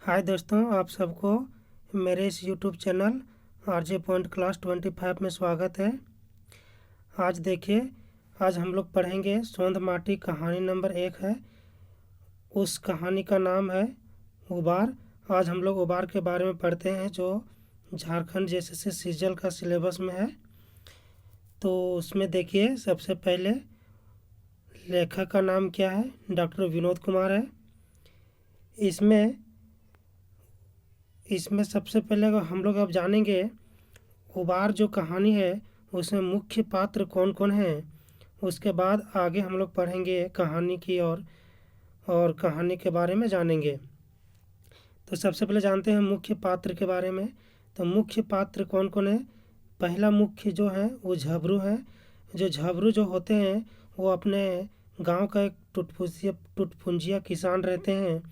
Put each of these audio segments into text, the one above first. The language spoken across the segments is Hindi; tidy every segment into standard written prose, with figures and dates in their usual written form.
हाय दोस्तों, आप सबको मेरे इस YouTube channel RJ point class 25 में स्वागत है। आज देखिए, आज हम लोग पढ़ेंगे सोंध माटी कहानी नंबर 1 है। उस कहानी का नाम है उबार। आज हम लोग उबार के बारे में पढ़ते हैं जो झारखंड जैसे सीजल का सिलेबस में है। तो उसमें देखिए, सबसे पहले लेखक का नाम क्या है? डॉक्टर विनोद कुमार है। इसमें सबसे पहले हम लोग अब जानेंगे उबार जो कहानी है उसमें मुख्य पात्र कौन कौन हैं। उसके बाद आगे हम लोग पढ़ेंगे कहानी की और कहानी के बारे में जानेंगे। तो सबसे पहले जानते हैं मुख्य पात्र के बारे में। तो मुख्य पात्र कौन कौन है? पहला मुख्य जो है वो झबरू है। जो झबरू जो होते हैं वो अपने गांव का एक टुटपुंजिया किसान रहते हैं,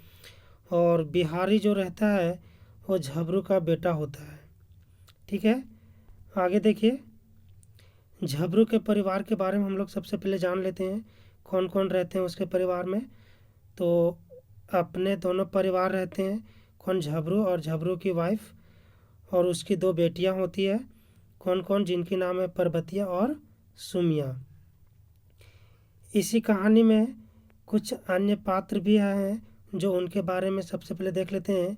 और बिहारी जो रहता है वो झबरू का बेटा होता है। ठीक है, आगे देखिए। झबरू के परिवार के बारे में हम लोग सबसे पहले जान लेते हैं कौन कौन रहते हैं उसके परिवार में। तो अपने दोनों परिवार रहते हैं, कौन? झबरू और झबरू की वाइफ, और उसकी 2 बेटियां होती है। कौन कौन? जिनकी नाम है परबतिया और सुमिया। इसी कहानी में कुछ अन्य पात्र भी हैं जो उनके बारे में सबसे पहले देख लेते हैं।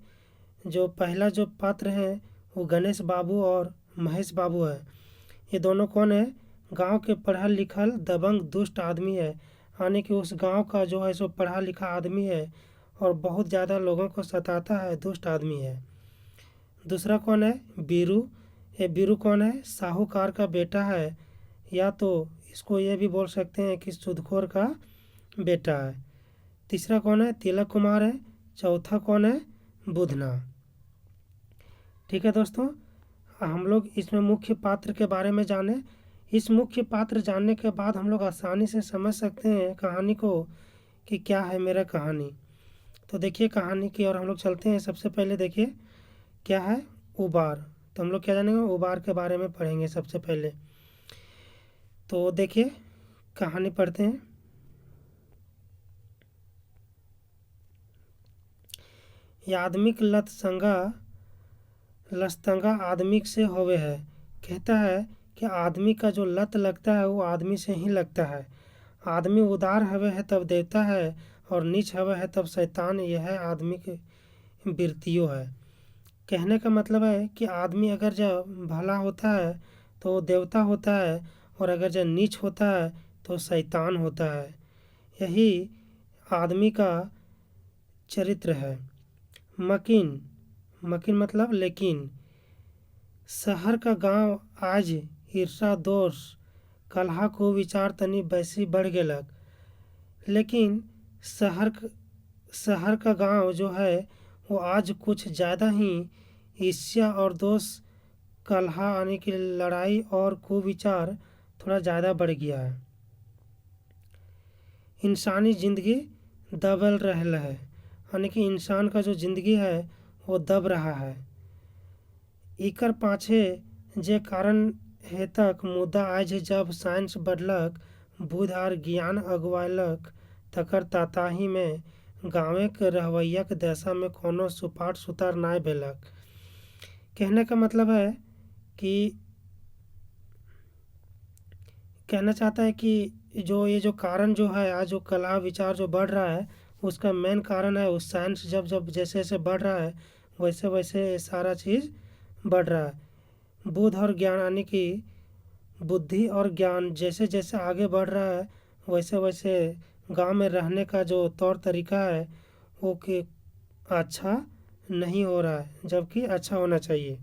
जो पहला जो पात्र है वो गणेश बाबू और महेश बाबू है। ये दोनों कौन है? गांव के पढ़ा लिखल दबंग दुष्ट आदमी है। यानी कि उस गांव का जो है सो पढ़ा लिखा आदमी है और बहुत ज़्यादा लोगों को सताता है, दुष्ट आदमी है। दूसरा कौन है? बीरू। ये बीरू कौन है? साहूकार का बेटा है, या तो इसको ये भी बोल सकते हैं कि सुदखोर का बेटा है। तीसरा कौन है? तिलक कुमार है। चौथा कौन है? बुधना। ठीक है दोस्तों, हम लोग इसमें मुख्य पात्र के बारे में जाने। इस मुख्य पात्र जानने के बाद हम लोग आसानी से समझ सकते हैं कहानी को कि क्या है मेरा कहानी। तो देखिए, कहानी की ओर हम लोग चलते हैं। सबसे पहले देखिए क्या है उबार। तो हम लोग क्या जानेंगे? उबार के बारे में पढ़ेंगे सबसे पहले। तो देखिए, कहानी पढ़ते हैं। यह आदमिक लस्तंगा आदमी से होवे है। कहता है कि आदमी का जो लत लगता है वो आदमी से ही लगता है। आदमी उदार हवे है तब देवता है, और नीच हवे है तब शैतान। यह है आदमी की वृत्तियों है। कहने का मतलब है कि आदमी अगर जब भला होता है तो वो देवता होता है, और अगर जब नीच होता है तो शैतान होता है। यही आदमी का चरित्र है। मकीन मतलब लेकिन। शहर का गांव आज ईर्षा दोष कलहा को विचार तनी बैसी बढ़ गेलक। लेकिन शहर का गांव जो है वो आज कुछ ज़्यादा ही ईर्ष्या और दोष, कलहा यानी कि लड़ाई और कुविचार थोड़ा ज़्यादा बढ़ गया है। इंसानी ज़िंदगी दबल रहल है, यानी कि इंसान का जो ज़िंदगी है वो दब रहा है। इकर पाछे जे कारण हेतक मुद्दा आज जब साइंस बढ़लक, बुध आर ज्ञान अगुवालक, तकर ताताही में गाँवे के रहवैयक दशा में कोनो सुपाट सुतार नाय भेलक। कहने का मतलब है कि कहना चाहता है कि ये जो कारण जो है, आज जो कला विचार जो बढ़ रहा है उसका मेन कारण है उस साइंस जब जब जैसे जैसे बढ़ रहा है वैसे वैसे सारा चीज़ बढ़ रहा है। बुद्ध और ज्ञान यानी कि बुद्धि और ज्ञान जैसे जैसे आगे बढ़ रहा है वैसे वैसे गांव में रहने का जो तौर तरीका है वो कि अच्छा नहीं हो रहा है, जबकि अच्छा होना चाहिए।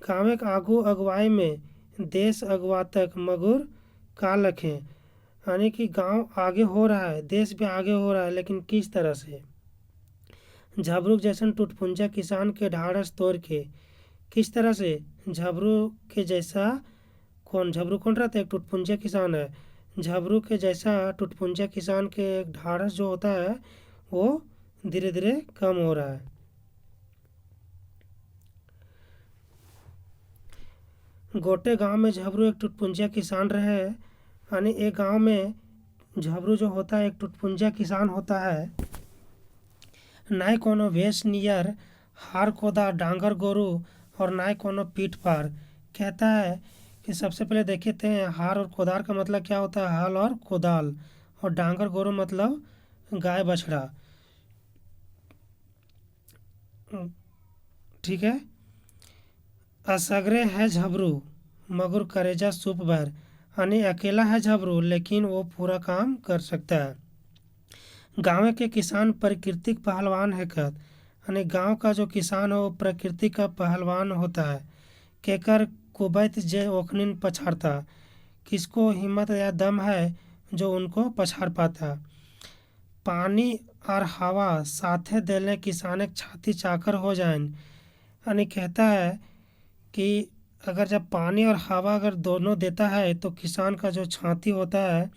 गाँव एक आगू अगुवाई में देश अगुवातक मगुर का लखें, यानी कि गांव आगे हो रहा है, देश भी आगे हो रहा है, लेकिन किस तरह से? झबरू जैसन टुटपुंजा किसान के ढाढ़स तोड़ के। किस तरह से? झबरू के जैसा झबरू कौन रहता है? एक टुटपुंजा किसान है। झबरू के जैसा टुटपुंजा किसान के ढाढ़स जो होता है वो धीरे धीरे कम हो रहा है। गोटे गांव में झबरू एक टुटपुंजा किसान रहे। यानी एक गांव में झबरू जो होता है एक टुटपुंजा किसान होता है। नाय कोनो वेश नियर हार कोदार डांगर गोरू और नाय कोनो पीठ पार। कहता है कि सबसे पहले देखते हैं हार और कोदार का मतलब क्या होता है, हल और कोदाल, और डांगर गोरू मतलब गाय बछड़ा। ठीक है। असगरे है झबरू मगर करेजा सूप भर, यानी अकेला है झबरू लेकिन वो पूरा काम कर सकता है। गाँव के किसान प्राकृतिक पहलवान है कहत, यानी गांव का जो किसान हो वो प्रकृति का पहलवान होता है। केकर कुबैत जे ओखनिन पछाड़ता, किसको हिम्मत या दम है जो उनको पछाड़ पाता। पानी और हवा साथे देले किसान छाती चाकर हो जाए, यानी कहता है कि अगर जब पानी और हवा अगर दोनों देता है तो किसान का जो छाती होता है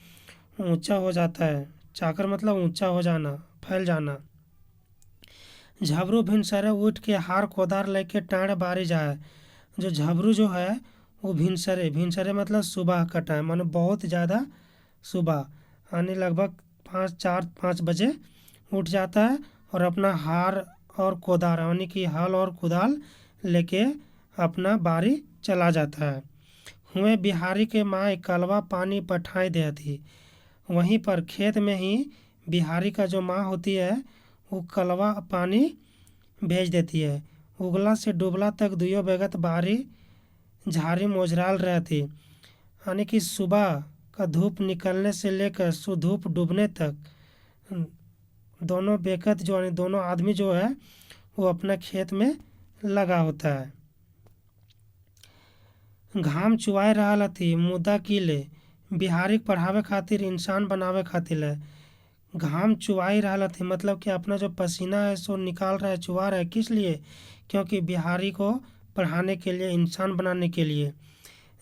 ऊंचा हो जाता है। चाकर मतलब ऊंचा हो जाना, फैल जाना। झबरू भिनसरे उठ के हार कोदार लेके टाँड़ बारी जाए। जो झबरू जो है वो भिनसरे, भिनसरे मतलब सुबह का टाइम, मानो बहुत ज़्यादा सुबह, यानी लगभग 4-5 बजे उठ जाता है और अपना हार और कोदार यानी कि हल और कुदाल लेके अपना बारी चला जाता है। हुए बिहारी के माए कलवा पानी पठाई दे थी। वहीं पर खेत में ही बिहारी का जो माँ होती है वो कलवा पानी भेज देती है। उगला से डूबला तक दुयो बेगत बारी झाड़ी मोजराल रहती, यानी कि सुबह का धूप निकलने से लेकर सुधूप डूबने तक दोनों बेकत जो यानी दोनों आदमी जो है वो अपना खेत में लगा होता है। घाम चुआए रहल थी मुद्दा कीले, बिहारी पढ़ावे खातिर इंसान बनावे खातिर है। घाम चुआई रहल थी मतलब कि अपना जो पसीना है सो निकाल रहा है, चुआ रहा है, किस लिए? क्योंकि बिहारी को पढ़ाने के लिए, इंसान बनाने के लिए।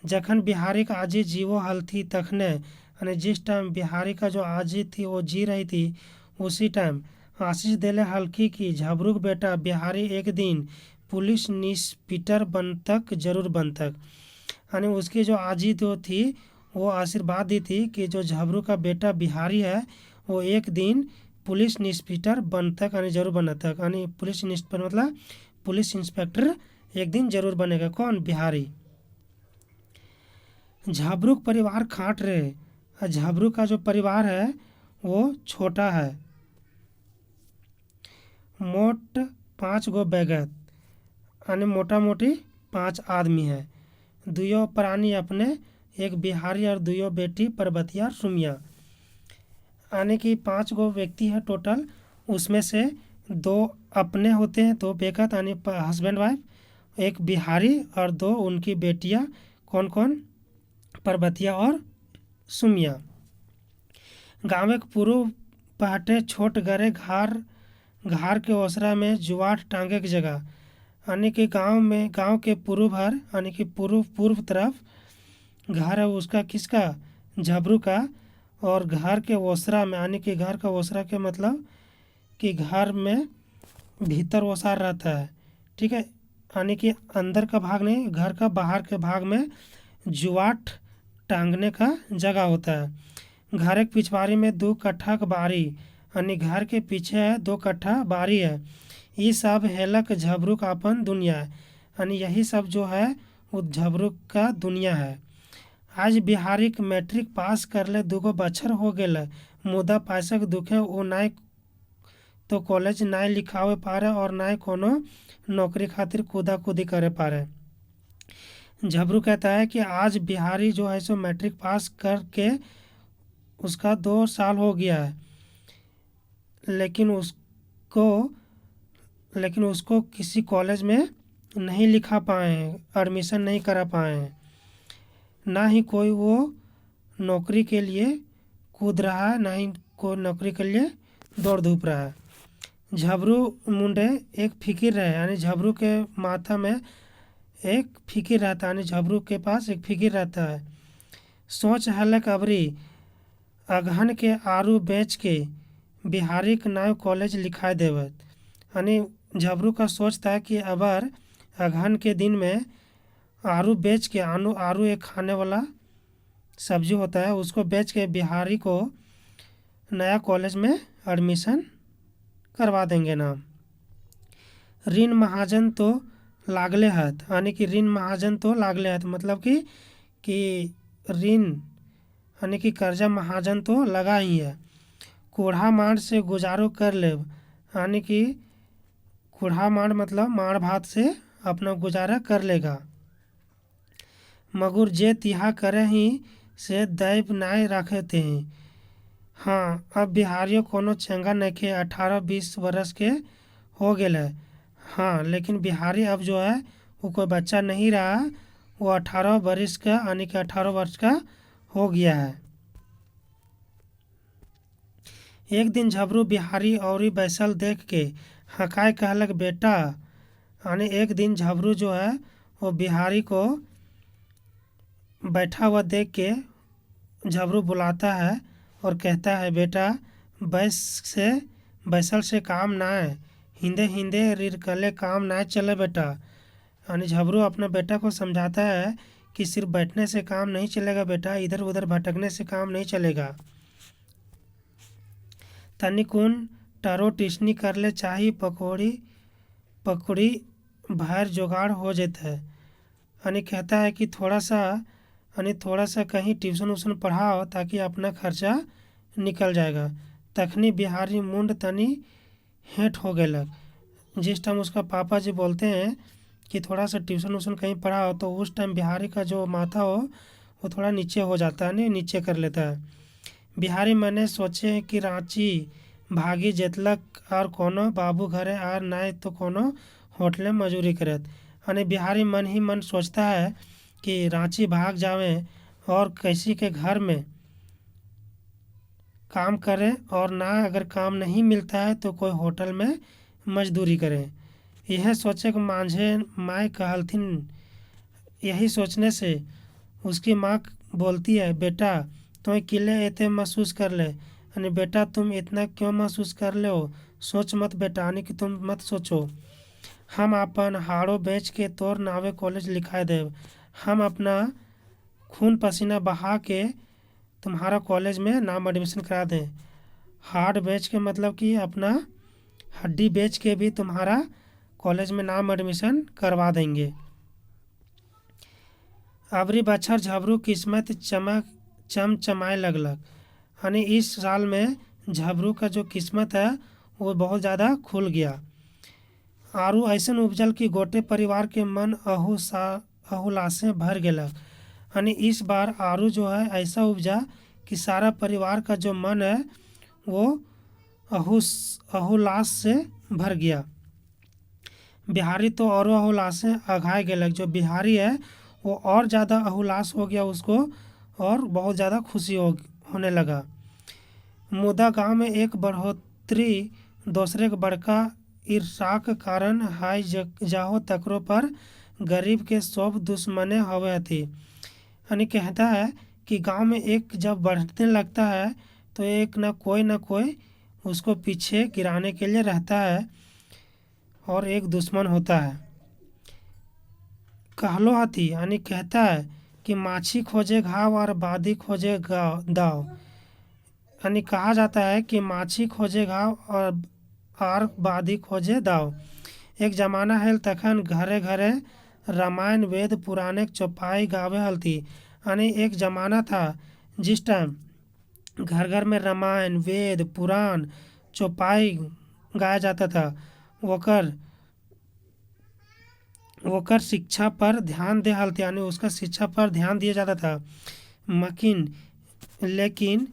जखन बिहारी का आजी जीवो हल थी तखने, यानी जिस टाइम बिहारी का जो आजी थी वो जी रही थी उसी टाइम आशीष देले हल्की की झबरूक बेटा बिहारी एक दिन पुलिस इंस्पेक्टर बनतक जरूर बनतक, यानी उसकी जो आजी जो थी वो आशीर्वाद दी थी कि जो झबरू का बेटा बिहारी है वो एक दिन पुलिस इंस्पेक्टर बनतक, यानी जरूर बनतक, यानी पुलिस इंस्पेक्टर मतलब पुलिस इंस्पेक्टर एक दिन जरूर बनेगा। कौन? बिहारी। झबरू परिवार खाट रहे। झबरू का जो परिवार है वो छोटा है। मोट 5 गो बैगत, यानी मोटा मोटी 5 आदमी है। दुयो प्राणी अपने, एक बिहारी और दुयो बेटी पर्वतिया और सुमिया, यानी कि 5 गो व्यक्ति है टोटल। उसमें से 2 अपने होते हैं, 2 बेकत यानी हस्बैंड वाइफ, एक बिहारी और 2 उनकी बेटियां। कौन कौन? पर्वतिया और सुमिया। गाँव के पूर्व पहटे छोट गरे घार के ओसरा में जुआट टांगे की जगह, यानी कि गांव के पूर्व भर यानी कि पूर्व तरफ घर है उसका, किसका? झबरू का। और घर के ओसरा में, यानी कि घर का ओसरा के मतलब कि घर में भीतर ओसार रहता है, ठीक है, यानी कि अंदर का भाग नहीं, घर का बाहर के भाग में जुआट टांगने का जगह होता है। घर के पिछवाड़ी में 2 कट्ठा का बारी, यानी घर के पीछे है 2 कट्ठा बारी है। ये सब हेलक झबरू का अपन दुनिया है, यानी यही सब जो है वो झबरू का दुनिया है। आज बिहारी के मैट्रिक पास कर ले 2 बछर हो गए, मुदा पैसा के दुखे वो नाय तो कॉलेज नाय लिखावे पारे और नाय कोनो नौकरी खातिर कूदा कूदी करे पारे। झबरू कहता है कि आज बिहारी जो है सो मैट्रिक पास करके उसका 2 साल हो गया है, लेकिन उसको किसी कॉलेज में नहीं लिखा पाए हैं, एडमिशन नहीं करा पाए हैं, ना ही कोई वो नौकरी के लिए कूद रहा है, ना ही कोई नौकरी के लिए दौड़ धूप रहा है। झबरू मुंडे एक फिकिर रहे, यानी झबरू के माथा में एक फिकिर रहता है, यानी झबरू के पास एक फिकिर रहता है। सोच हलक अबरी अगहन के आरू बेच के बिहारी के नाव कॉलेज लिखा देवत, यानी झबरू का सोच था कि अबर अगहन के दिन में आरू बेच के, आरू एक खाने वाला सब्जी होता है, उसको बेच के बिहारी को नया कॉलेज में एडमिशन करवा देंगे नाम। ऋण महाजन तो लागले हत, यानी कि ऋण महाजन तो लागले हत मतलब कि ऋण यानी कि कर्जा महाजन तो लगा ही है। कूढ़ा मांड से गुजारो कर लेब, यानी कि कूढ़ा मांड मतलब मांड भात से अपना गुजारा कर लेगा। मगुर जे तिहा करे ही से दैव नाय रखते हैं। हाँ, अब बिहारियों कोनो चंगा नखे 18-20 वर्ष के हो गए है। हाँ, लेकिन बिहारी अब जो है वो कोई बच्चा नहीं रहा, वो 18 वर्ष का यानी कि 18 वर्ष का हो गया है। एक दिन झबरू बिहारी औरी बैसल देख के हकाय कहलक बेटा, यानी एक दिन झबरू जो है वो बिहारी को बैठा हुआ देख के झबरू बुलाता है और कहता है बेटा बैसल से काम ना है, हिंदे हिंदे रिरकले काम ना चले बेटा। यानी झबरू अपना बेटा को समझाता है कि सिर्फ बैठने से काम नहीं चलेगा बेटा, इधर उधर भटकने से काम नहीं चलेगा। तनिकुन टरो टिशनी कर ले चाही पकौड़ी भर जुगाड़ हो जाता है। यानी कहता है कि थोड़ा सा कहीं ट्यूशन उशन पढ़ाओ ताकि अपना खर्चा निकल जाएगा। तखनी बिहारी मुंड तनी हेंट हो गए। जिस टाइम उसका पापा जी बोलते हैं कि थोड़ा सा ट्यूशन उशन कहीं पढ़ाओ, तो उस टाइम बिहारी का जो माथा हो वो थोड़ा नीचे हो जाता है, नहीं नीचे कर लेता है। बिहारी मने सोचे कि रांची भागी जेतलक और कोनो बाबू घरे आर नाय तो कोनो होटल में मजूरी करत। यानी बिहारी मन ही मन सोचता है कि रांची भाग जावे और किसी के घर में काम करें, और ना अगर काम नहीं मिलता है तो कोई होटल में मजदूरी करें। यह सोचे कि मांझे माँ कहलथिन। यही सोचने से उसकी माँ बोलती है बेटा तुम्हें किले एते महसूस कर ले, यानी बेटा तुम इतना क्यों महसूस कर ले हो, सोच मत बेटा, यानी कि तुम मत सोचो। हम अपन हाड़ो बेच के तोर नावे कॉलेज लिखा देव, हम अपना खून पसीना बहा के तुम्हारा कॉलेज में नाम एडमिशन करा दें। हार्ड बेच के मतलब कि अपना हड्डी बेच के भी तुम्हारा कॉलेज में नाम एडमिशन करवा देंगे। अबरी बच्छर झबरू किस्मत चमचमाए लगलक, यानी इस साल में झबरू का जो किस्मत है वो बहुत ज़्यादा खुल गया। आरू ऐसन उपजल कि गोटे परिवार के मन अहुलासे भर गेलक। यानी इस बार आरू जो है ऐसा उपजा कि सारा परिवार का जो मन है वो अहुलास से भर गया। बिहारी तो और अहुलास से अघाए गेलक, जो बिहारी है वो और ज़्यादा अहुलास हो गया उसको, और बहुत ज़्यादा खुशी होने लगा। मुदा गांव में एक बढ़ोतरी दूसरे के बड़का ईर्षाक कारण हाय जाहो तकरो पर गरीब के सब दुश्मने हवे थी। यानी कहता है कि गांव में एक जब बढ़ने लगता है तो एक ना कोई उसको पीछे गिराने के लिए रहता है और एक दुश्मन होता है। कहलो हाथी, यानी कहता है कि माछी खोजे घाव और बादी खोजे दाव। यानी कहा जाता है कि माछी खोजे घाव और बादी खोजे दाव। एक जमाना है तखन घरे घरे रामायण वेद पुराने चौपाई गावे हलती। यानी एक ज़माना था जिस टाइम घर घर में रामायण वेद पुराण चौपाई गाया जाता था। वोकर शिक्षा पर ध्यान दे हलती, यानी उसका शिक्षा पर ध्यान दिया जाता था। लेकिन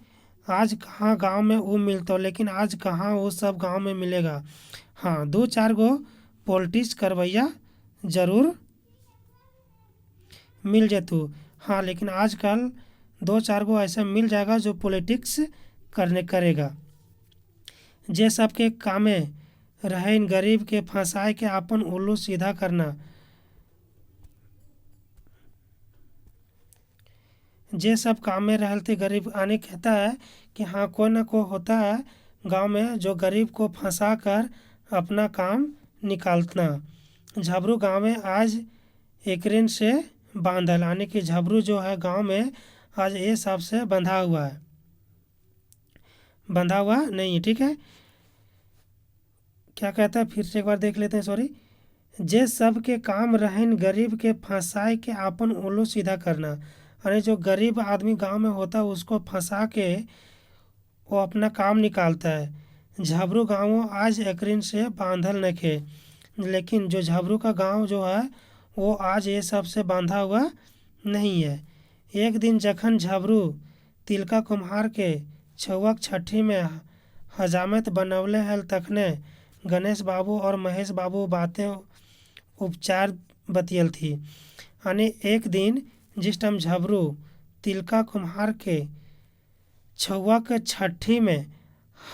आज कहाँ गांव में वो मिलता, लेकिन आज कहाँ वो सब गांव में मिलेगा। हाँ, 2-4 गो पॉलिटिक्स करवैया जरूर मिल जेतू। हाँ, लेकिन आजकल 2-4 गो ऐसा मिल जाएगा जो पॉलिटिक्स करेगा। जे सबके कामे रहे इन गरीब के फंसाए के अपन उल्लू सीधा करना। जे सब काम में रहते गरीब, आने कहता है कि हाँ कोई ना कोई होता है गांव में जो गरीब को फंसा कर अपना काम निकालना। झबरू गांव में आज एकरिन से बांधल, यानी कि झबरू जो है गांव में आज ये सब से बंधा हुआ नहीं है, ठीक है। क्या कहता है, फिर से एक बार देख लेते हैं, सॉरी। जे सब के काम रहन गरीब के फंसाए के आपन उल्लू सीधा करना। यानी जो गरीब आदमी गांव में होता है उसको फंसा के वो अपना काम निकालता है। झबरू गाँव आज एकरिन से बांधल नखे, लेकिन जो झबरू का गांव जो है वो आज ये सब से बांधा हुआ नहीं है। एक दिन जखन झबरू तिलका कुम्हार के छौक छठी में हजामत बनवले हल तखने गणेश बाबू और महेश बाबू बातें उपचार बतियल थी। यानी एक दिन जिस टाइम झबरू तिलका कुम्हार के छौक छठी में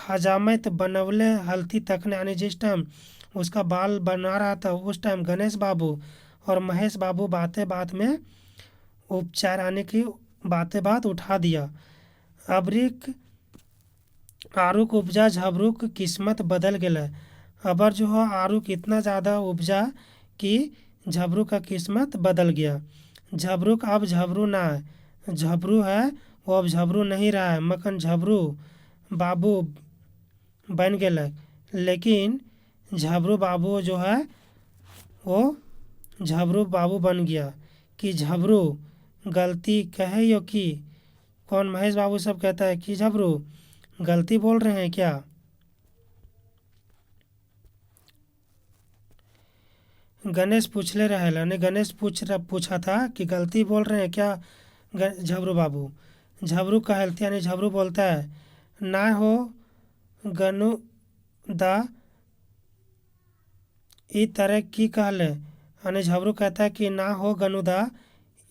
हजामत बनवले हल्थी तखने, यानी जिस टाइम उसका बाल बना रहा था उस टाइम गणेश बाबू और महेश बाबू बातें बात में उपचार आने की बातें बात उठा दिया। अबरिक आरुक उपजा झबरूक किस्मत बदल गया। अबर जो है आरुक इतना ज़्यादा उपजा कि झबरू का किस्मत बदल गया। झबरूक अब झबरू ना है, झबरू है वो अब झबरू नहीं रहा है, मकन झबरू बाबू बन गया। लेकिन झबरू बाबू जो है वो झबरू बाबू बन गया कि झबरू गलती कहे यो कि कौन, महेश बाबू सब कहता है कि झबरू गलती बोल रहे हैं क्या। गणेश पूछले रहे, ने गणेश पूछा था कि गलती बोल रहे हैं क्या झबरू बाबू। झबरू कहलती यानी झबरू बोलता है ना हो गनु दा ई तरह की कहले। यानी झबरू कहता है कि ना हो गनुदा,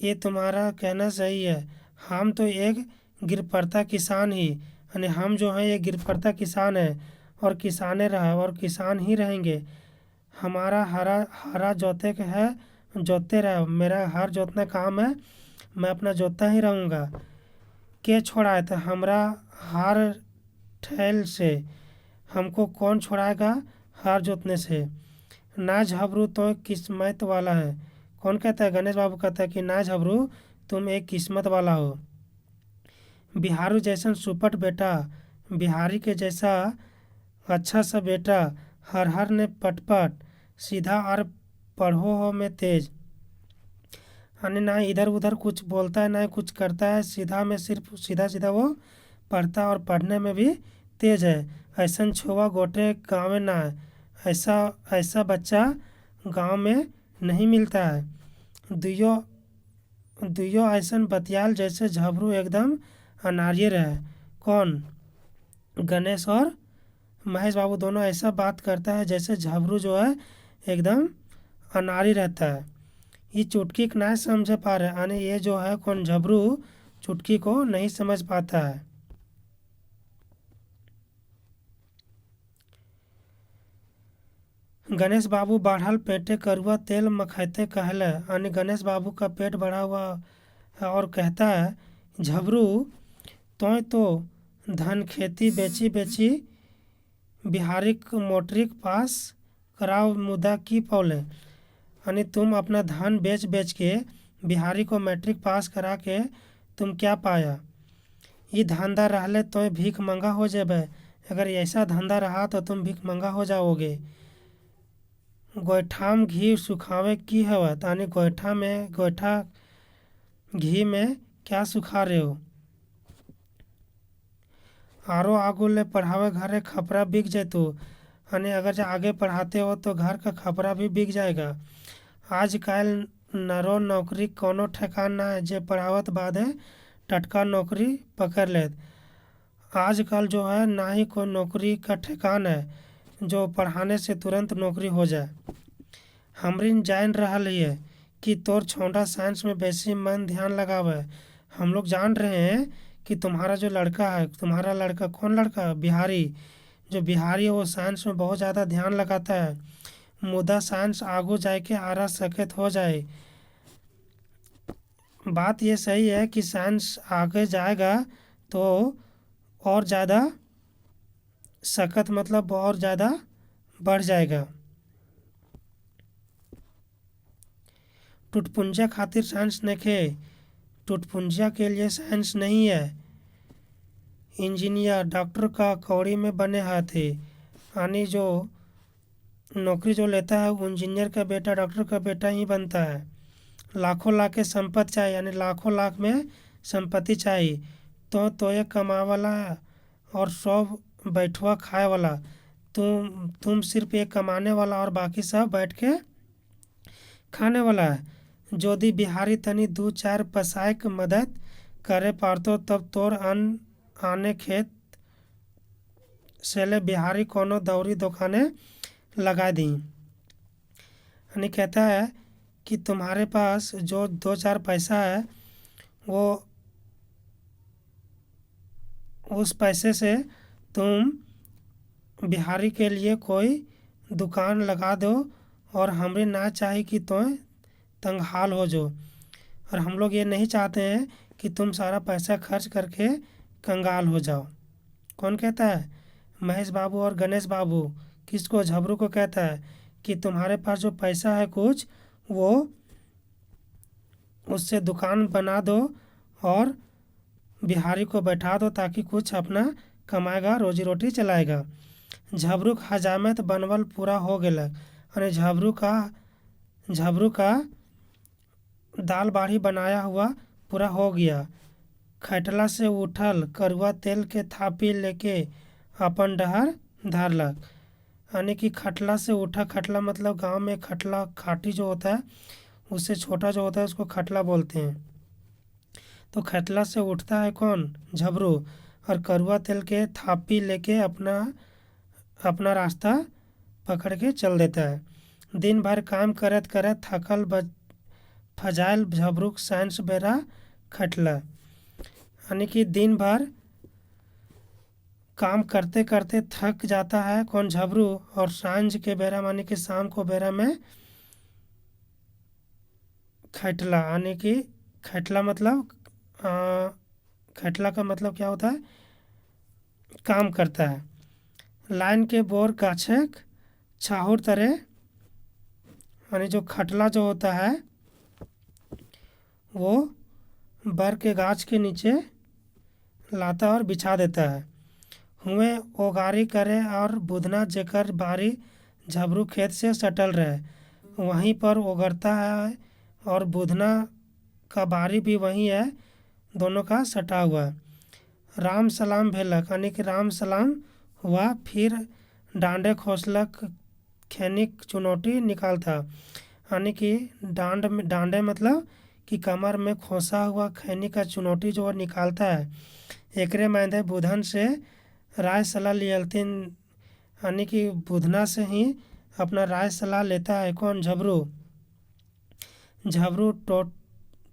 ये तुम्हारा कहना सही है, हम तो एक गिरपड़ता किसान ही, यानी हम जो हैं ये गिरपड़ता किसान है और किसाने रहे और किसान ही रहेंगे। हमारा हरा जोते के है, जोतते रहे, मेरा हर जोतना काम है, मैं अपना जोतता ही रहूँगा। के छोड़ाए तो हमरा हार ठेल से, हमको कौन छोड़ाएगा हार जोतने से। ना झबरू तो किस्मत वाला है। कौन कहता है, गणेश बाबू कहता है कि ना झबरू तुम एक किस्मत वाला हो। बिहारू जैसन सुपट बेटा, बिहारी के जैसा अच्छा सा बेटा, हर हर ने पटपट सीधा और पढ़ो हो में तेज। यानी ना इधर उधर कुछ बोलता है ना कुछ करता है, सीधा में सिर्फ सीधा सीधा वो पढ़ता और पढ़ने में भी तेज है। ऐसा छुआ गोटे गाँव में ना है, ऐसा ऐसा बच्चा गांव में नहीं मिलता है। दुयो ऐसा बतियाल जैसे झबरू एकदम अनार्य रहे। कौन, गणेश और महेश बाबू दोनों ऐसा बात करता है जैसे झबरू जो है एकदम अनारी रहता है। ये चुटकी को नहीं समझ पा रहे, यानी ये जो है कौन झबरू चुटकी को नहीं समझ पाता है। गणेश बाबू बढ़ल पेटे करुआ तेल मखैते कहले, यानी गणेश बाबू का पेट बढ़ा हुआ है और कहता है झबरू तो धन खेती बेची बेची बिहारिक मोटरिक पास कराव मुदा की पौले। यानी तुम अपना धन बेच बेच के बिहारी को मैट्रिक पास करा के तुम क्या पाया। ये धंधा रहले तो भीख मंगा हो जाबे, अगर ऐसा धंधा रहा तो तुम भीख मंगा हो जाओगे। गोइठाम घी सुखावे की हवत, यानी गोइठा घी में क्या सुखा रहे हो। आरो आगू ले पढ़ावे घरे खपरा बिक जैतु, यानी अगर जो आगे पढ़ाते हो तो घर का खपरा भी बिक जाएगा। आजकल नरो नौकरी कोनो ठेकान ना है, जे पढ़ावत बादे टटका नौकरी पकड़ लेत। आजकल जो है ना ही कोई नौकरी का ठेकान है जो पढ़ाने से तुरंत नौकरी हो जाए। हमरिन जान रहा है कि तोर छोटा साइंस में बेसी मन ध्यान लगावे। हम लोग जान रहे हैं कि तुम्हारा जो लड़का है, तुम्हारा लड़का कौन लड़का, बिहारी, जो बिहारी है वो साइंस में बहुत ज़्यादा ध्यान लगाता है। मुदा साइंस आगू जाए के आरा सकत हो जाए। बात ये सही है कि साइंस आगे जाएगा तो और ज़्यादा सकत मतलब और ज़्यादा बढ़ जाएगा। टुटपुंजा खातिर साइंस नखे, टुटपुंजा के लिए साइंस नहीं है। इंजीनियर डॉक्टर का कौड़ी में बने हाथ है, यानी जो नौकरी जो लेता है वो इंजीनियर का बेटा डॉक्टर का बेटा ही बनता है। लाखों लाख के संपत्ति चाहिए, यानी लाखों लाख में संपत्ति चाहिए तो ये कमाए वाला और सब बैठुआ खाए वाला। तुम सिर्फ एक कमाने वाला और बाकी सब बैठ के खाने वाला है। जोदी बिहारी तनी दू चार पसाए के मदद करे पारतो तब तोर अन्न आने खेत सेले बिहारी कोनो दौरी दुकाने लगा दी। यानी कहता है कि तुम्हारे पास जो दो चार पैसा है वो उस पैसे से तुम बिहारी के लिए कोई दुकान लगा दो और हमरे ना चाहे कि तुम तंगहाल हो जो। और हम लोग ये नहीं चाहते हैं कि तुम सारा पैसा खर्च करके कंगाल हो जाओ। कौन कहता है? महेश बाबू और गणेश बाबू। किसको? झबरू को कहता है कि तुम्हारे पास जो पैसा है कुछ वो उससे दुकान बना दो और बिहारी को बैठा दो ताकि कुछ अपना कमाएगा, रोजी रोटी चलाएगा। झबरू का हजामत बनवल पूरा हो गया और झबरू का दाल बाढ़ी बनाया हुआ पूरा हो गया। खटला से उठल करुआ तेल के थापी लेके अपन डहर धारलक। यानी कि खटला से उठा, खटला मतलब गांव में खटला खाटी जो होता है उससे छोटा जो होता है उसको खटला बोलते हैं। तो खटला से उठता है कौन? झबरू। और करुआ तेल के थापी लेके अपना रास्ता पकड़ के चल देता है। दिन भर काम करत करत थकल फजाइल झबरू साइंस बेरा खटला। यानी कि दिन भर काम करते करते थक जाता है कौन? झबरू। और सांझ के बेरा मानी कि शाम को बेरा में खटला। यानी कि खटला मतलब खटला का मतलब क्या होता है? काम करता है। लाइन के बोर गाछक छाहुर तरे, यानी जो खटला जो होता है वो बर के गाछ के नीचे लाता और बिछा देता है। हुए ओगारी करे और बुधना जेकर बारी झबरू खेत से सटल रहे वहीं पर ओगरता है और बुधना का बारी भी वहीं है, दोनों का सटा हुआ है। राम सलाम भेलक, यानी कि राम सलाम हुआ। फिर डांडे खोसलक खैनिक चुनौती निकालता। यानी कि डांडे मतलब कि कमर में खोसा हुआ खैनी का चुनौती जो निकालता है। एकरे मायने बुधन से राय सलाह लियलथिन, यानी कि बुधना से ही अपना राय सलाह लेता है कौन? झबरू। झबरू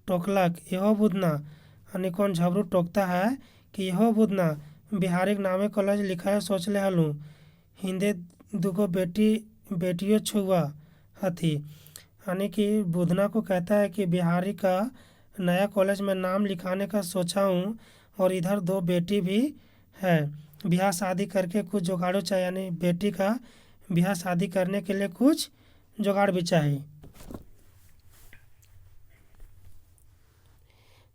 टोकलक यहो बुधना, यानी कौन? झबरू टोकता है कि यहो बुधना बिहारी के नामे कॉलेज लिखाए सोच ले हलूँ। हिंदे दुगो बेटियों छुआ हथी। यानी कि बुधना को कहता है कि बिहारी का नया कॉलेज में नाम लिखाने का सोचा हूँ और इधर दो बेटी भी है, ब्याह शादी करके कुछ जुगाड़ो चाहिए। यानी बेटी का ब्याह शादी करने के लिए कुछ जुगाड़ भी चाहिए।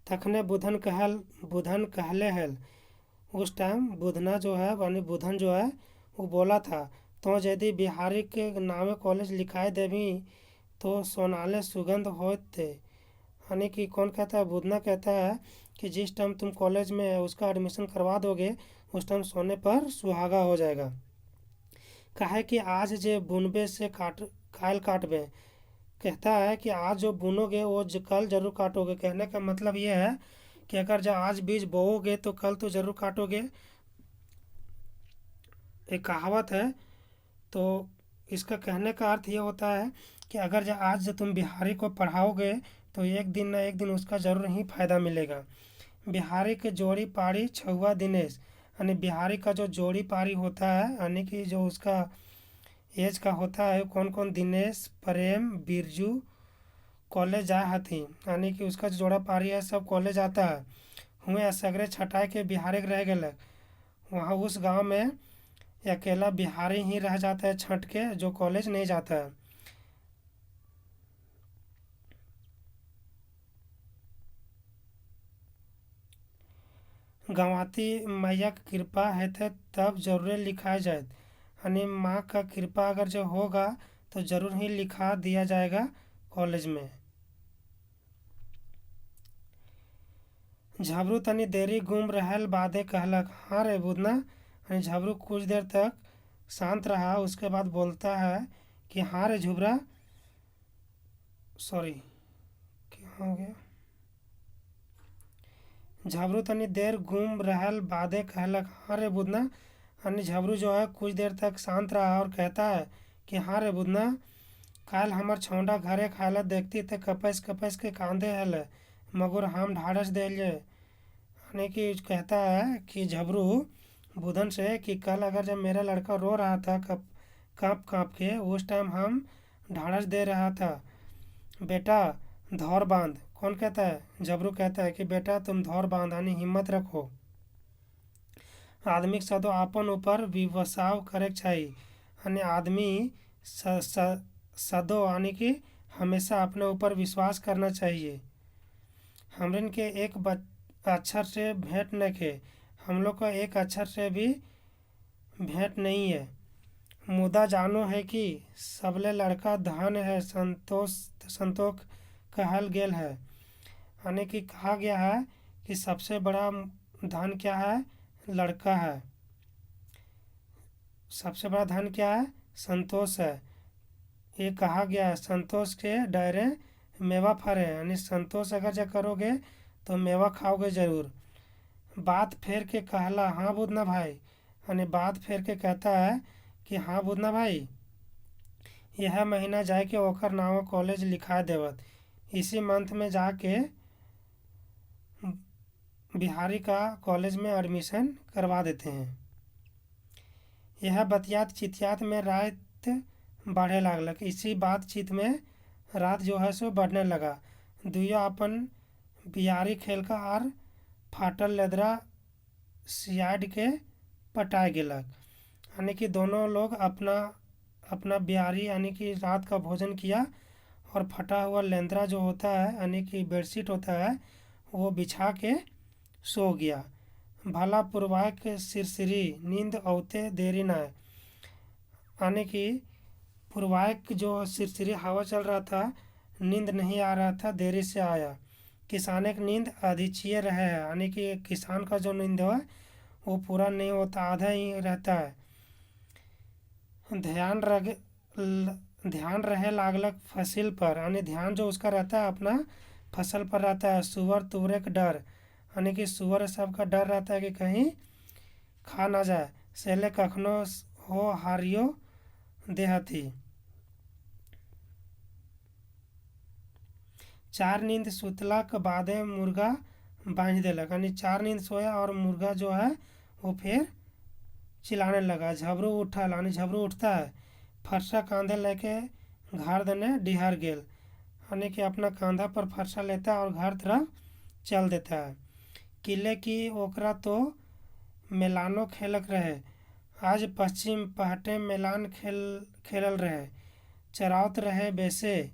तखने बुधन कहले हल। उस टाइम बुधना जो है यानी बुधन जो है वो बोला था तो यदि बिहारी के नामे कॉलेज लिखाए देवी तो सोनाले सुगंध होते। यानी कि कौन कहता है? बुधना कहता है कि जिस टाइम तुम कॉलेज में उसका एडमिशन करवा दोगे उस टाइम सोने पर सुहागा हो जाएगा। काहे कि आज जे बुनबे से कायल काटबे। कहता है कि आज जो बुनोगे वो कल जरूर काटोगे। कहने का मतलब ये है कि अगर जो आज बीज बोओगे तो कल तो ज़रूर काटोगे। एक कहावत है। तो इसका कहने का अर्थ ये होता है कि अगर जो आज जो तुम बिहारी को पढ़ाओगे तो एक दिन ना एक दिन उसका ज़रूर ही फ़ायदा मिलेगा। बिहारी के जोड़ी पारी छुआ दिनेश, यानी बिहारी का जो जोड़ी पारी होता है यानी कि जो उसका एज का होता है कौन कौन? दिनेश, प्रेम, बिरजू कॉलेज जाए हथी। यानी कि उसका जो जोड़ा पारी है सब कॉलेज आता है। हुए सगरे छटाई के बिहारी रह गए। वहाँ उस गांव में अकेला बिहारी ही रह जाता है छट के, जो कॉलेज नहीं जाता है। गंवाती मैया की कृपा है तब जरूर लिखाया जाए। यानी माँ का कृपा अगर जो होगा तो ज़रूर ही लिखा दिया जाएगा कॉलेज में। झबरू तनी देरी गुम रहल बादे कहलक, हाँ रे बुदना। यानी झबरू कुछ देर तक शांत रहा, उसके बाद बोलता है कि हाँ रे झुबरा, सॉरी क्या हो गया। झबरू तनी देर गुम रहल बादे कहलक, हाँ रे बुदना। यानी झबरू जो है कुछ देर तक शांत रहा और कहता है कि हाँ रे बुदना, काल हमर छौंडा घरे खायला देखती ते कपैस कपैस के कांदे हल, मगर हम ढाढ़स देलिए। यानी कि कहता है कि झबरू बुधन से कि कल अगर जब मेरा लड़का रो रहा था काँप काँप के, उस टाइम हम ढाढ़स दे रहा था। बेटा धौर बांध। कौन कहता है? झबरू कहता है कि बेटा तुम धौर बांध, यानी हिम्मत रखो। आदमी सदो आपन ऊपर विवसाव करे चाहिए, यानी आदमी सदो यानी कि हमेशा अपने ऊपर विश्वास करना चाहिए। हमरन के एक अक्षर से भेंट न के, हम लोग का एक अक्षर से भी भेंट नहीं है। मुदा जानो है कि सबले लड़का धन है, संतोष कहल गेल है। यानी कि कहा गया है कि सबसे बड़ा धन क्या है? लड़का है। सबसे बड़ा धन क्या है? संतोष है। ये कहा गया है, संतोष के डायरे मेवा फरे, यानी संतोष अगर जो करोगे तो मेवा खाओगे ज़रूर। बात फेर के कहला, हाँ बुदना भाई। यानी बात फेर के कहता है कि हाँ बुदना भाई, यह महीना जाके ओकर नाव कॉलेज लिखा देवत, इसी मंथ में जाके बिहारी का कॉलेज में एडमिशन करवा देते हैं। यह बतियात चितियात में रात बढ़े लागलक। इसी बातचीत में रात जो है सो बढ़ने लगा। दुइयो अपन बिहारी खेल का और फाटल लेदरा सियाड के पटाए गेलक। यानी कि दोनों लोग अपना अपना बिहारी यानी कि रात का भोजन किया और फटा हुआ लेंदरा जो होता है यानी कि बेडशीट होता है वो बिछा के सो गया। भला पुरवाए के सिरसिरी नींद औते देरी न। यानी कि पुरवाए जो सिरसिरी हवा चल रहा था, नींद नहीं आ रहा था, देरी से आया। किसाने की नींद अधिचिए रहे है, यानी कि किसान का जो नींद है वो पूरा नहीं होता, आधा ही रहता है। ध्यान रहे लागलक फसल पर, यानी ध्यान जो उसका रहता है अपना फसल पर रहता है। सुअर तुवरे का डर, यानी कि सुअर सब का डर रहता है कि कहीं खा ना जाए। सेले कखनो हो हारियो देहती। चार नींद सुतला के बादे मुर्गा बांध देलक, यानी चार नींद सोया और मुर्गा जो है वो फिर चिल्लाने लगा। झबरू उठा, यानी झबरू उठता है, फरसा कांधे लेके घर देने डिहर गेल, यानी कि अपना कंधा पर फरसा लेता है और घर तरफ चल देता है। किले की ओकरा तो मेलानो खेलक रहे। आज पश्चिम पहटे मेलान खेलल रहे, चरावत रहे बेसे।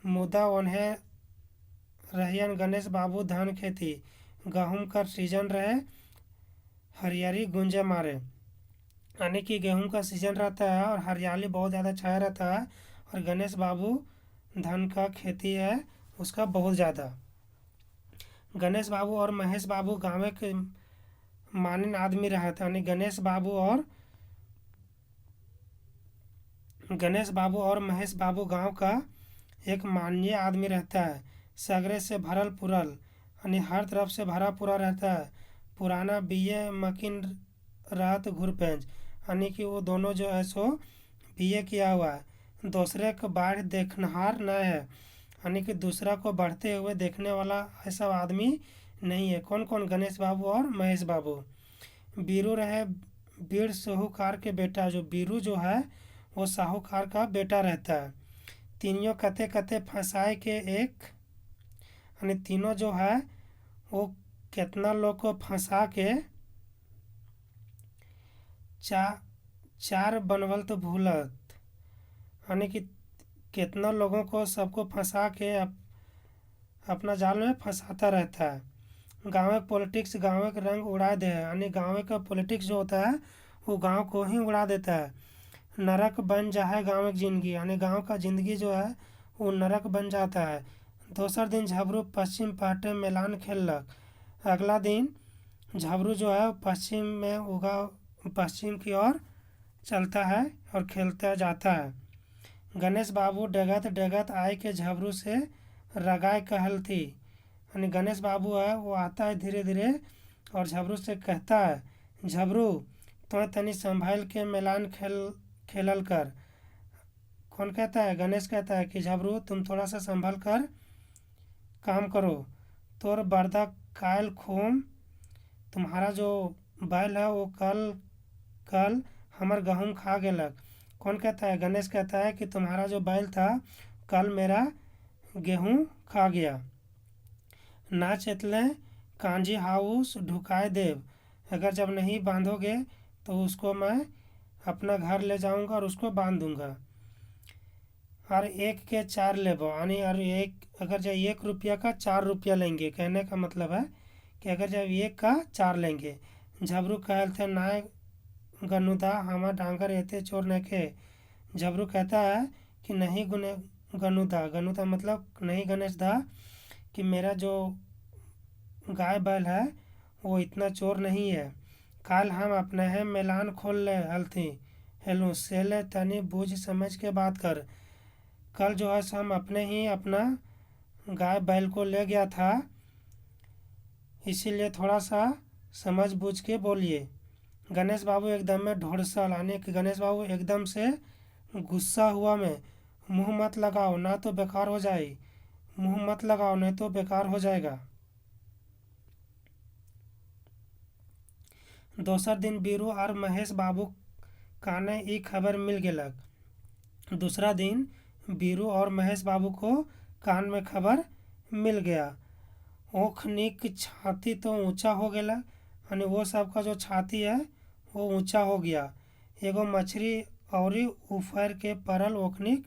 मुदा उन्हें रहियन गणेश बाबू धान खेती, गेहूँ का सीजन रहे, हरियाली गुंजे मारे। यानी कि गेहूँ का सीजन रहता है और हरियाली बहुत ज़्यादा छाया रहता है, और गणेश बाबू धान का खेती है उसका बहुत ज़्यादा। गणेश बाबू और महेश बाबू गाँव के मानिन आदमी रहते, यानी गणेश बाबू और महेश बाबू गांव का एक माननीय आदमी रहता है। सगरे से भरल पुरल, यानी हर तरफ से भरा पूरा रहता है। पुराना बीए मकीन रात घुरपेंच, यानी कि वो दोनों जो है सो बीए किया हुआ है, दूसरे को बाढ़ देखनहार न है, यानी कि दूसरा को बढ़ते हुए देखने वाला ऐसा आदमी नहीं है। कौन कौन? गणेश बाबू और महेश बाबू। बीरू रहे बीड़ साहूकार के बेटा, जो बीरू जो है वो साहूकार का बेटा रहता है। तीनों कते कते फंसाए के एक, यानी तीनों जो है वो कितना लोग को फंसा के चार बनवल तो भूलत, यानी कि कितना लोगों को सबको फंसा के अपना जाल में फंसाता रहता है। गाँव का पॉलिटिक्स गाँव का रंग उड़ा दे, यानी गाँव का पॉलिटिक्स जो होता है वो गाँव को ही उड़ा देता है। नरक बन जाए गाँव की जिंदगी, यानी गांव का ज़िंदगी जो है वो नरक बन जाता है। दोसर दिन झबरू पश्चिम पाटे मैलान खेलक। अगला दिन झबरू जो है पश्चिम में उगा पश्चिम की ओर चलता है और खेलता जाता है। गणेश बाबू डगत डगत आए के झबरू से रगाए कहल थी, यानी गणेश बाबू है वो आता है धीरे धीरे और झबरू से कहता है, झबरू तो तनी संभाल के मैलान खेलल कर। कौन कहता है? गणेश कहता है कि झबरू तुम थोड़ा सा संभल कर काम करो, तोर बर्दा कायल खोम, तुम्हारा जो बैल है वो कल कल हमर गहूम खा गेलक। कौन कहता है? गणेश कहता है कि तुम्हारा जो बैल था कल मेरा गेहूँ खा गया। ना चेतले कांजी हाउस ढुकाए देव, अगर जब नहीं बांधोगे तो उसको मैं अपना घर ले जाऊंगा और उसको बांध दूंगा। और एक के 4 लेबो, यानी और एक अगर जब 1 रुपया का 4 रुपया लेंगे, कहने का मतलब है कि अगर जब 1 का 4 लेंगे। झबरू कहल थे ना गनुदा हमार डांगर एते चोर न के। झबरू कहता है कि नहीं गुने गनुदा, गनुदा मतलब नहीं गणेश दा, कि मेरा जो गाय बैल है वो इतना चोर नहीं है। काल हम अपने हैं मैलान खोल ले हलथी हेलू सेले तनी बूझ समझ के बात कर। कल जो है हम अपने ही अपना गाय बैल को ले गया था, इसीलिए थोड़ा सा समझ बूझ के बोलिए। गणेश बाबू एकदम में ढोड़सल, यानी कि गणेश बाबू एकदम से गुस्सा हुआ में, मुंह मत लगाओ ना तो बेकार हो जाए, मुंह मत लगाओ नहीं तो बेकार हो जाएगा। दोसर दिन बीरू और महेश बाबू काने ई खबर मिल गेलक। दूसरा दिन बीरू और महेश बाबू को कान में खबर मिल गया। ओखनिक छाती तो ऊंचा हो गया, यानी वो सबका जो छाती है वो ऊंचा हो गया। एगो मछली और उफर के परल ओखनिक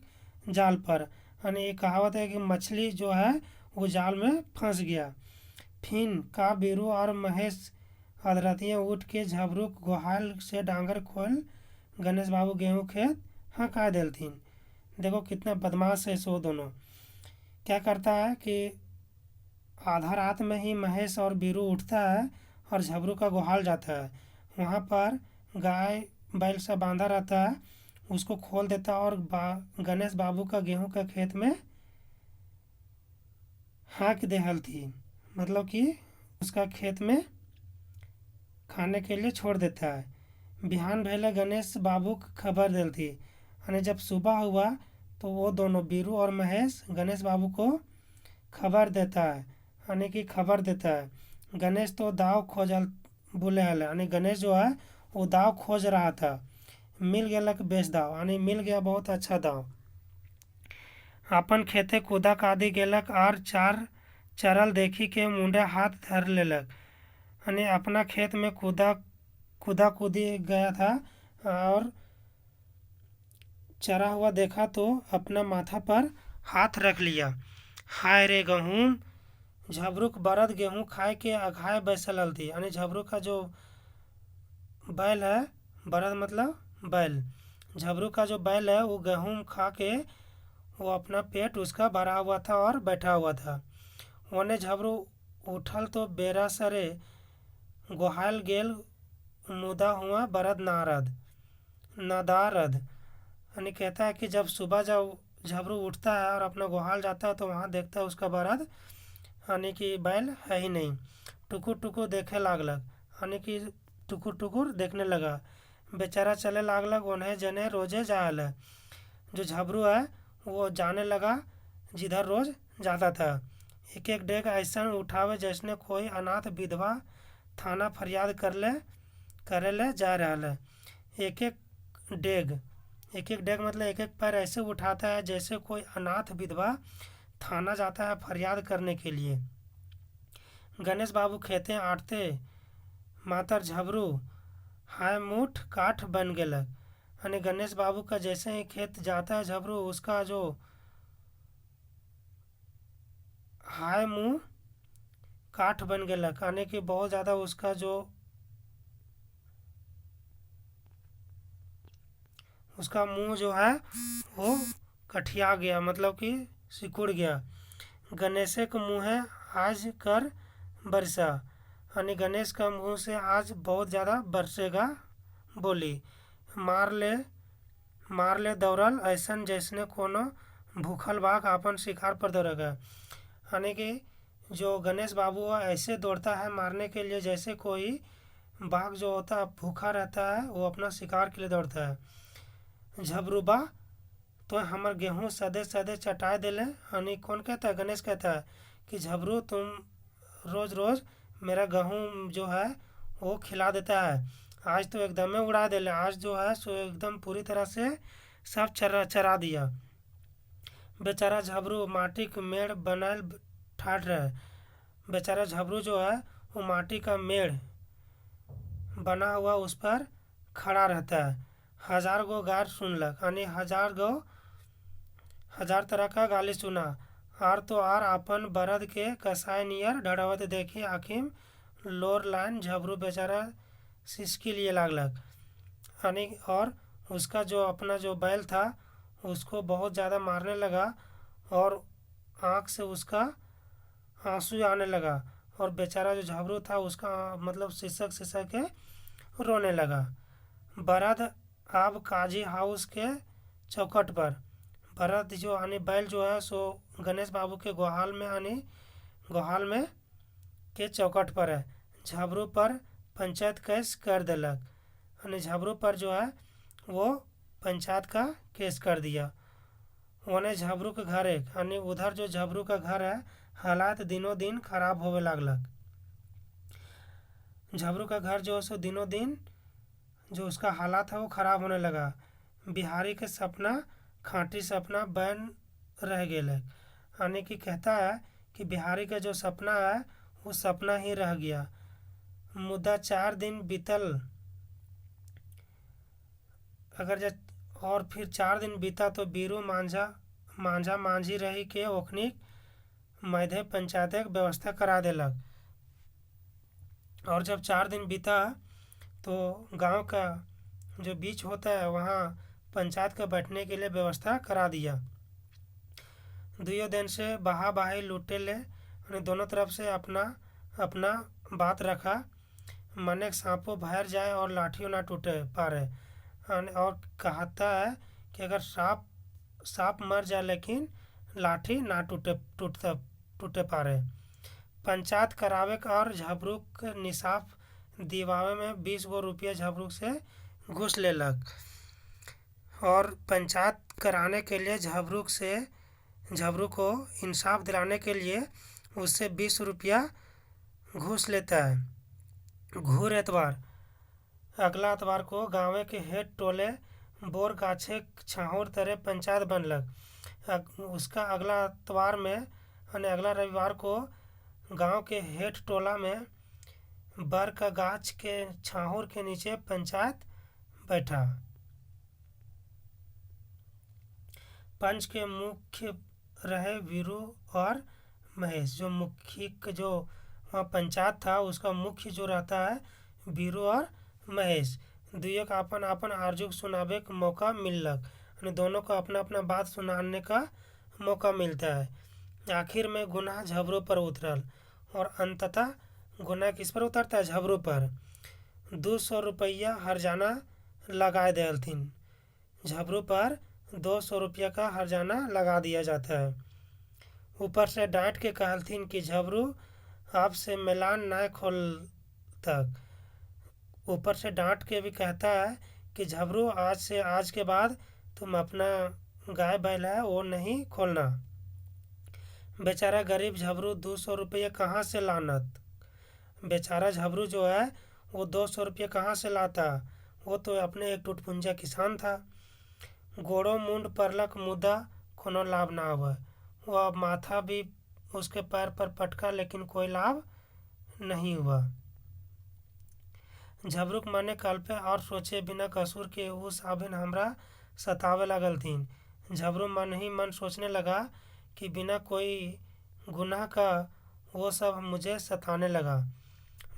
जाल पर, यानी ये कहावत है कि मछली जो है वो जाल में फंस गया। फिन का बीरू और महेश अधरतियाँ उठ के झबरू गोहाल से डांगर खोल गणेश बाबू गेहूँ खेत हका देलथिन। देखो कितना बदमाश है सो दोनों। क्या करता है कि आधा रात में ही महेश और बीरू उठता है और झबरू का गोहाल जाता है। वहाँ पर गाय बैल से बांधा रहता है, उसको खोल देता है और गणेश बाबू का गेहूं का खेत में हाँक देहल थी, मतलब कि उसका खेत में खाने के लिए छोड़ देता है। बिहान भैले गणेश बाबू खबर दिल थी, यानी जब सुबह हुआ तो वो दोनों बीरू और महेश गणेश बाबू को खबर देता है, यानी कि खबर देता है। गणेश तो दाव खोजल बोले हल, यानी गणेश जो है वो दाव खोज रहा था। मिल गया बेच दाव, यानी मिल गया बहुत अच्छा दाव। अपन खेते कूदा कादी गेलक और 4 चरल देखी के मुंडे हाथ धर लेलक, यानी अपना खेत में कूदा कूदी गया था और चरा हुआ देखा तो अपना माथा पर हाथ रख लिया। हाय रे गहूँ, झबरूक बरद गेहूँ खाए के अघाए बैसल थी, यानी झबरू का जो बैल है, बरद मतलब बैल, झबरू का जो बैल है वो गेहूँ खा के वो अपना पेट उसका भरा हुआ था और बैठा हुआ था। ओने झबरू उठल तो बेरा सरे गोहाल गेल मुदा हुआ बरद नादारद, यानी कहता है कि जब सुबह जब झबरू उठता है और अपना गोहाल जाता है तो वहाँ देखता है उसका बरद, यानी कि बैल है ही नहीं। टुकुर टुकुर देखे लागलक, यानी कि टुकुर टुकुर देखने लगा। बेचारा चले लागलक उन्हें जने रोजे जायल है। जो झबरू है वो जाने लगा जिधर रोज जाता था। एक एक डेग ऐसा उठावे जैसने कोई अनाथ विधवा थाना फरियाद करे ले जा रहा है। एक एक डेग मतलब एक एक पैर ऐसे उठाता है जैसे कोई अनाथ विधवा थाना जाता है फरियाद करने के लिए। गणेश बाबू खेते आटते मातर झबरू हाय मुठ काठ बन गेलक, यानी गणेश बाबू का जैसे ही खेत जाता है झबरू, उसका जो हाय मुँह काठ बन गेलक, यानी कि बहुत ज़्यादा उसका मुंह जो है वो कठिया गया, मतलब कि सिकुड़ गया। गणेश के मुँहे आज कर बरसा, यानी गणेश का मुंह से आज बहुत ज़्यादा बरसेगा बोली। मार ले दौड़ल ऐसन जैसने कोनो भूखल बाघ अपन शिकार पर दौड़ेगा, यानी कि जो गणेश बाबू है ऐसे दौड़ता है मारने के लिए जैसे कोई बाघ जो होता है भूखा रहता है, वो अपना शिकार के लिए दौड़ता है। झबरूबा तो हमर गेहूँ सदे सदे चटाए देले, यानी कौन कहता है, गणेश कहता है कि झबरू तुम रोज़ रोज़ मेरा गेहूँ जो है वो खिला देता है, आज तो एकदम ही उड़ा देले, आज जो है सो एकदम पूरी तरह से सब चरा दिया। बेचारा झबरू माटी के मेड़ बनल ठाठ रहे। बेचारा झबरू जो है वो माटी का मेड़ बना हुआ उस पर खड़ा रहता है। हजार गो गार सुनलक, यानी हजार तरह का गाली सुना। आर तो आर अपन बरद के कसाय नियर ढड़वत देखी आखिम लोर लाइन झबरू बेचारा सिसकी लिए लागलक, यानी और उसका जो अपना जो बैल था उसको बहुत ज़्यादा मारने लगा और आँख से उसका आंसू आने लगा, और बेचारा जो झबरू था उसका मतलब सिसक के रोने लगा। बरद अब काजी हाउस के चौखट पर, बरद जो यानी बैल जो है सो गणेश बाबू के गोहाल में के चौखट पर है। झबरू पर पंचायत केस कर देलक, यानी झबरू पर जो है वो पंचायत का केस कर दिया। उन्हें झबरू के घर एक, यानी उधर जो झबरू का घर है हालात दिनों दिन खराब होवे लागलक। झबरू का घर जो है सो दिनों दिन जो उसका हालात है वो ख़राब होने लगा। बिहारी के सपना खाँटी सपना बन रह गेले, यानी कि कहता है कि बिहारी का जो सपना है वो सपना ही रह गया। मुद्दा 4 दिन बीतल, अगर जब और फिर 4 दिन बीता तो बीरू मांझा मांझी रही के ओखनी मध्य पंचायत व्यवस्था करा देलक। और जब 4 दिन बीता तो गांव का जो बीच होता है वहाँ पंचायत का बैठने के लिए व्यवस्था करा दिया। दुइयों दिन से बहा बहाई लूटे ले, उन्हें दोनों तरफ से अपना अपना बात रखा। मने सांपों बाहर जाए और लाठियों ना टूटे पारे, और कहता है कि अगर सांप मर जाए लेकिन लाठी ना टूटे पारे। पंचायत करावे का और झबरूक निसाफ दिवावे में 20 गो रुपया झबरूक से घूस लेलक, और पंचायत कराने के लिए झबरू को इंसाफ दिलाने के लिए उससे 20 रुपया घूस लेता है। घूर एतवार, अगला एतवार को गाँव के हेड टोले बोर गाछे छाहौर तरह पंचायत बनलक। उसका अगला एतवार में यानी अगला रविवार को गांव के हेड टोला में बर का गाछ के छाहौर के नीचे पंचायत बैठा। पंच के मुख्य रहे वीरू और महेश। जो मुखी जो वहाँ पंचायत था उसका मुख्य जो रहता है वीरू और महेश। दुइयों का अपन अपन आर्जुक सुनावे का मौका मिललक, यानी दोनों को अपना अपना बात सुनाने का मौका मिलता है। आखिर में गुनाह झबरू पर उतरल, और अंततः गुनाह किस पर उतरता है, झबरू पर। 200 रुपया हरजाना लगा देलथिन, झबरू पर 200 रुपया का हरजाना लगा दिया जाता है। ऊपर से डांट के कहलथिन कि झबरू आपसे मिलान ना खोल तक। ऊपर से डांट के भी कहता है कि झबरू आज के बाद तुम अपना गाय बैल है वो नहीं खोलना। बेचारा गरीब झबरू 200 रुपये कहाँ से लानत। बेचारा झबरू जो है वो 200 रुपये कहाँ से लाता, वो तो अपने एक टूटपुंजा किसान था। गोड़ों मुंड परलक मुद्दा कोनो लाभ ना हुआ। वो अब माथा भी उसके पैर पर पटका लेकिन कोई लाभ नहीं हुआ। झबरूक मने कल्पे और सोचे बिना कसूर के उस आभिन हमरा सतावे लगल थीन। झबरू मन ही मन सोचने लगा कि बिना कोई गुनाह का वो सब मुझे सताने लगा।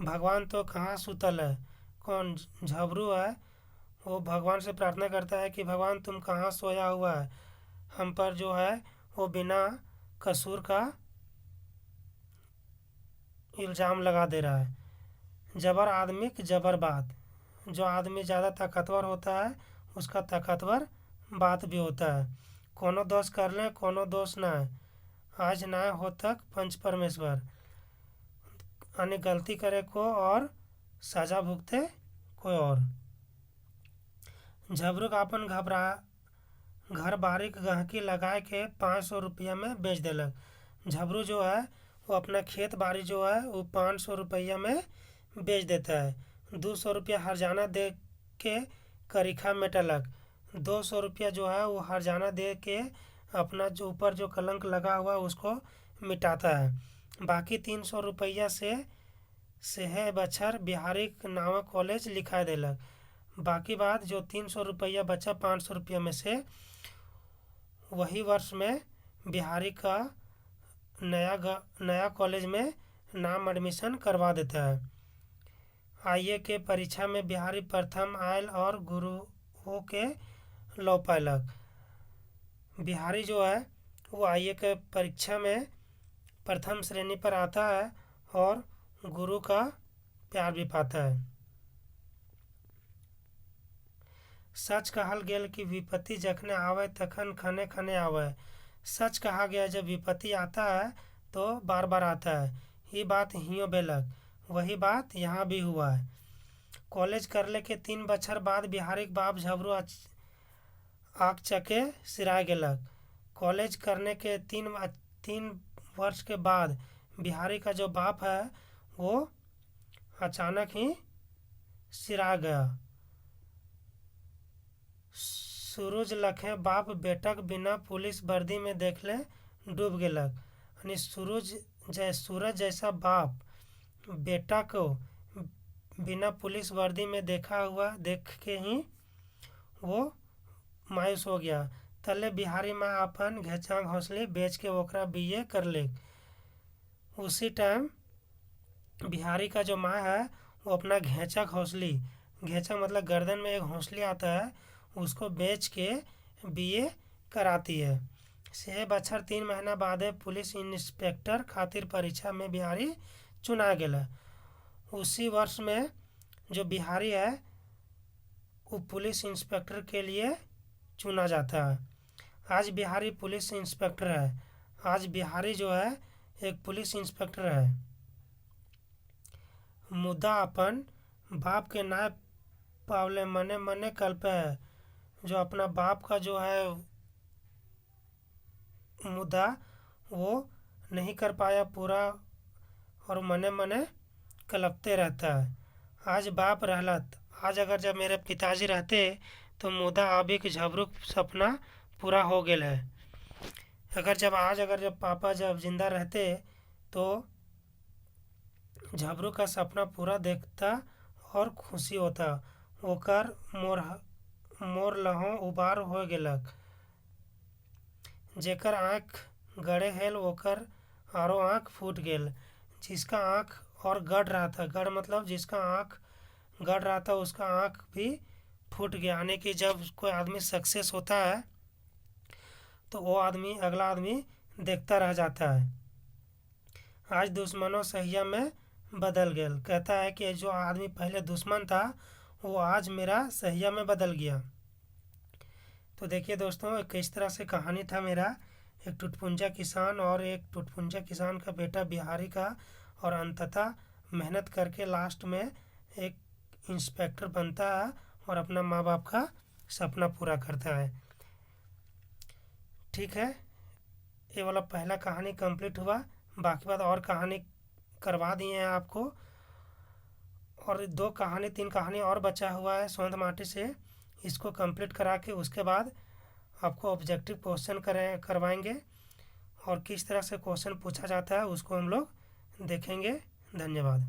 भगवान तो कहाँ सुतल है, कौन झबरू है वो भगवान से प्रार्थना करता है कि भगवान तुम कहाँ सोया हुआ है, हम पर जो है वो बिना कसूर का इल्ज़ाम लगा दे रहा है। जबर आदमी की जबर बात, जो आदमी ज़्यादा ताकतवर होता है उसका ताकतवर बात भी होता है। कोनो दोष कर ले कोनो दोष ना है, आज ना हो तक पंच परमेश्वर, यानी गलती करे को और सजा भुगते कोई और। झबरुक अपन घर बारी के गहकी लगाए के 500 रुपया में बेच देलक। झबरू जो है वो अपना खेत बाड़ी जो है वो 500 रुपया में बेच देता है। 200 रुपया हरजाना दे के करीखा मेटलक। 200 रुपया जो है वो हरजाना दे के अपना जो ऊपर जो कलंक लगा हुआ है उसको मिटाता है। बाकी 300 रुपया से है बछर बिहारी नामक कॉलेज लिखा देलक। बाकी बात जो 300 रुपया बचा 500 रुपया में से, वही वर्ष में बिहारी का नया कॉलेज में नाम एडमिशन करवा देता है। आईए के परीक्षा में बिहारी प्रथम आयल और गुरुओं के लौ पायलक। बिहारी जो है वो आईए के परीक्षा में प्रथम श्रेणी पर आता है और गुरु का प्यार भी पाता है। सच कहल गेल कि विपत्ति जखने आवे तखन खने खने आवे। सच कहा गया जब विपत्ति आता है तो बार बार आता है। ये बात हियो बेलक, वही बात यहाँ भी हुआ है। कॉलेज करले के 3 बछर बाद बिहारी के बाप झबरू आँख चके सिराय गेलक। कॉलेज करने के 3 वर्ष के बाद बिहारी का जो बाप है वो अचानक ही सिरा गया। सूरज लखे बाप बेटक बिना पुलिस वर्दी में देखले डूब गेलक। यानी सूरज जैसा बाप बेटा को बिना पुलिस वर्दी में देख के ही वो मायूस हो गया। तले बिहारी माँ अपन घेचांग हौसली बेच के ओकरा बीए कर ले। उसी टाइम बिहारी का जो माँ है वो अपना घेचक हौसली, घेचक मतलब गर्दन में एक हौसली आता है, उसको बेच के बीए कराती है। 6 बछर 3 महीना बाद पुलिस इंस्पेक्टर खातिर परीक्षा में बिहारी चुना गया। उसी वर्ष में जो बिहारी है वो पुलिस इंस्पेक्टर के लिए चुना जाता है। आज बिहारी पुलिस इंस्पेक्टर है। आज बिहारी जो है एक पुलिस इंस्पेक्टर है। मुद्दा अपन बाप के नाय पावले मने मने कल्पे है। जो अपना बाप का जो है मुद्दा वो नहीं कर पाया पूरा और मने मने कलपते रहता है। आज बाप रहलत, आज अगर जब मेरे पिताजी रहते तो मुद्दा अभी के झबरुक सपना पूरा हो गेल है। अगर जब पापा जब जिंदा रहते तो झबरू का सपना पूरा देखता और खुशी होता। ओकर मोर लहों उबार हो गेलक। जेकर आँख गड़े हेल ओकर आरो आँख फूट गेल। जिसका आँख और गड़ रहा था, गड़ मतलब जिसका आँख गड़ रहा था उसका आँख भी फूट गया। यानी कि जब कोई आदमी सक्सेस होता है तो वो आदमी अगला आदमी देखता रह जाता है। आज दुश्मनों सहिया में बदल गया। कहता है कि जो आदमी पहले दुश्मन था वो आज मेरा सहिया में बदल गया। तो देखिए दोस्तों किस तरह से कहानी था मेरा एक टुटपुंजा किसान और एक टुटपुंजा किसान का बेटा बिहारी का, और अंततः मेहनत करके लास्ट में एक इंस्पेक्टर बनता है और अपना माँ बाप का सपना पूरा करता है। ठीक है, ये वाला पहला कहानी कंप्लीट हुआ। बाकी बात और कहानी करवा दिए हैं आपको, और 3 कहानी और बचा हुआ है सोंध माटी से। इसको कंप्लीट करा के उसके बाद आपको ऑब्जेक्टिव क्वेश्चन करवाएंगे और किस तरह से क्वेश्चन पूछा जाता है उसको हम लोग देखेंगे। धन्यवाद।